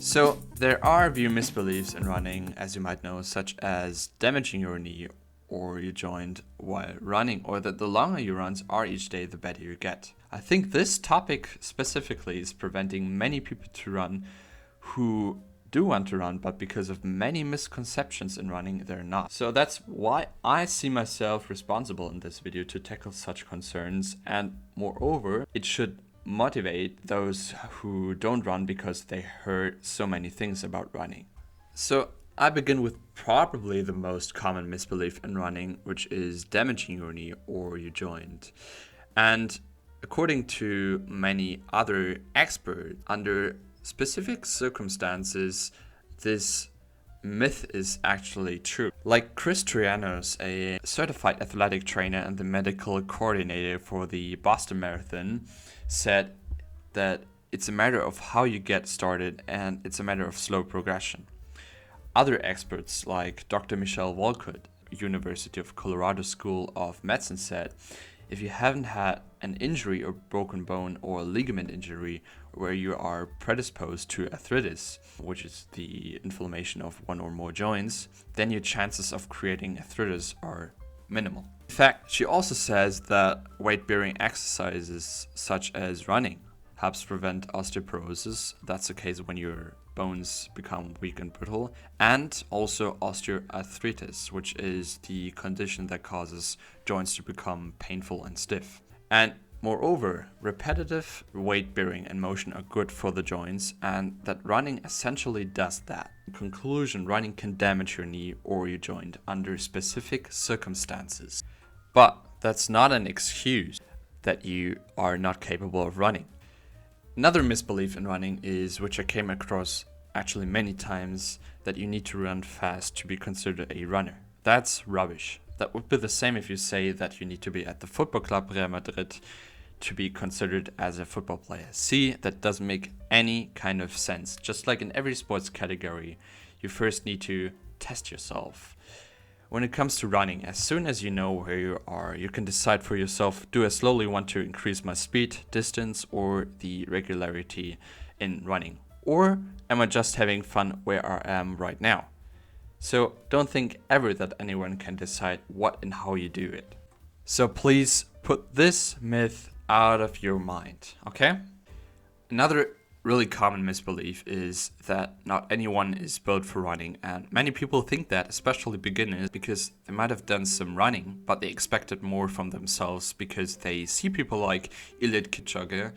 So there are a few misbeliefs in running, as you might know, such as damaging your knee or your joint while running, or that the longer your runs are each day, the better you get. I think this topic specifically is preventing many people to run who do want to run, but because of many misconceptions in running, they're not. So that's why I see myself responsible in this video to tackle such concerns, and moreover, it should motivate those who don't run because they heard so many things about running. So I begin with probably the most common misbelief in running, which is damaging your knee or your joint. And according to many other experts, under specific circumstances, this myth is actually true. Like Chris Trianos, a certified athletic trainer and the medical coordinator for the Boston Marathon, said that it's a matter of how you get started and it's a matter of slow progression. Other experts like Dr. Michelle Wolcott, University of Colorado School of Medicine, said if you haven't had an injury or broken bone or a ligament injury where you are predisposed to arthritis, which is the inflammation of one or more joints, then your chances of creating arthritis are minimal. In fact, she also says that weight-bearing exercises such as running helps prevent osteoporosis. That's the case when your bones become weak and brittle, and also osteoarthritis, which is the condition that causes joints to become painful and stiff. And moreover, repetitive weight bearing and motion are good for the joints, and that running essentially does that. In conclusion, running can damage your knee or your joint under specific circumstances. But that's not an excuse that you are not capable of running. Another misbelief in running is, which I came across actually many times, that you need to run fast to be considered a runner. That's rubbish. That would be the same if you say that you need to be at the football club Real Madrid to be considered as a football player. See, that doesn't make any kind of sense. Just like in every sports category, you first need to test yourself. When it comes to running, as soon as you know where you are, you can decide for yourself, do I slowly want to increase my speed, distance, or the regularity in running? Or am I just having fun where I am right now? So don't think ever that anyone can decide what and how you do it. So please put this myth out of your mind, okay? Another really common misbelief is that not anyone is built for running, and many people think that, especially beginners, because they might have done some running, but they expected more from themselves because they see people like Eliud Kipchoge,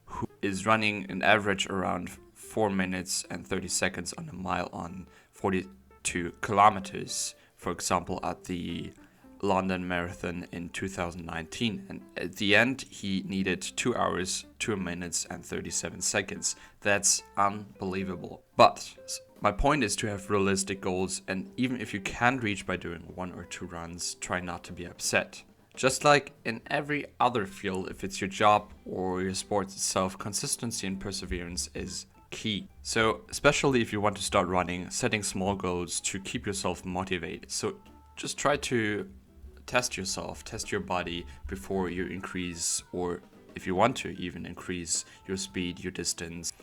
who is running an average around 4 minutes and 30 seconds on a mile on 42 kilometers, for example, at the London Marathon in 2019, and at the end he needed 2 hours, 2 minutes and 37 seconds. That's unbelievable. But my point is to have realistic goals, and even if you can't reach by doing 1 or 2 runs, try not to be upset. Just like in every other field, if it's your job or your sport itself, consistency and perseverance is key. So especially if you want to start running, setting small goals to keep yourself motivated. So just try to test yourself, test your body before you increase, or if you want to even increase your speed, your distance.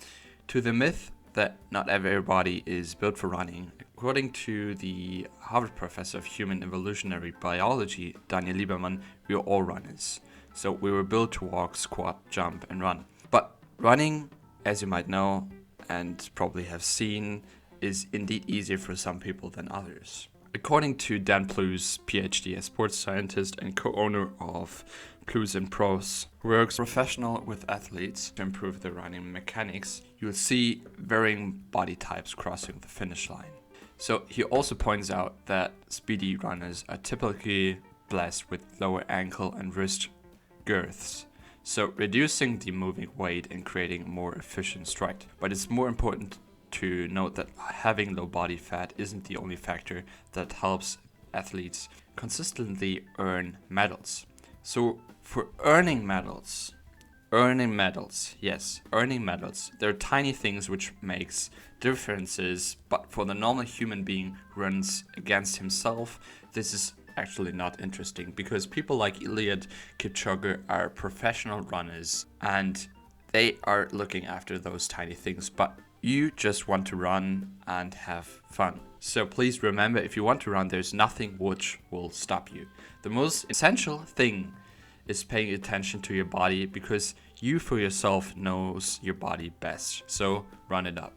To the myth that not everybody is built for running, according to the Harvard professor of human evolutionary biology, Daniel Lieberman, we are all runners. So we were built to walk, squat, jump and run. But running, as you might know and probably have seen, is indeed easier for some people than others. According to Dan Plews, PhD, a sports scientist and co-owner of Plews and Pros, who works professional with athletes to improve their running mechanics, you'll see varying body types crossing the finish line. So he also points out that speedy runners are typically blessed with lower ankle and wrist girths, so reducing the moving weight and creating a more efficient stride. But it's more important to note that having low body fat isn't the only factor that helps athletes consistently earn medals. So for earning medals, there are tiny things which makes differences, but for the normal human being who runs against himself, this is actually not interesting, because people like Eliud Kipchoge are professional runners and they are looking after those tiny things. But You just want to run and have fun. So please remember, if you want to run, there's nothing which will stop you. The most essential thing is paying attention to your body, because you for yourself knows your body best. So run it up.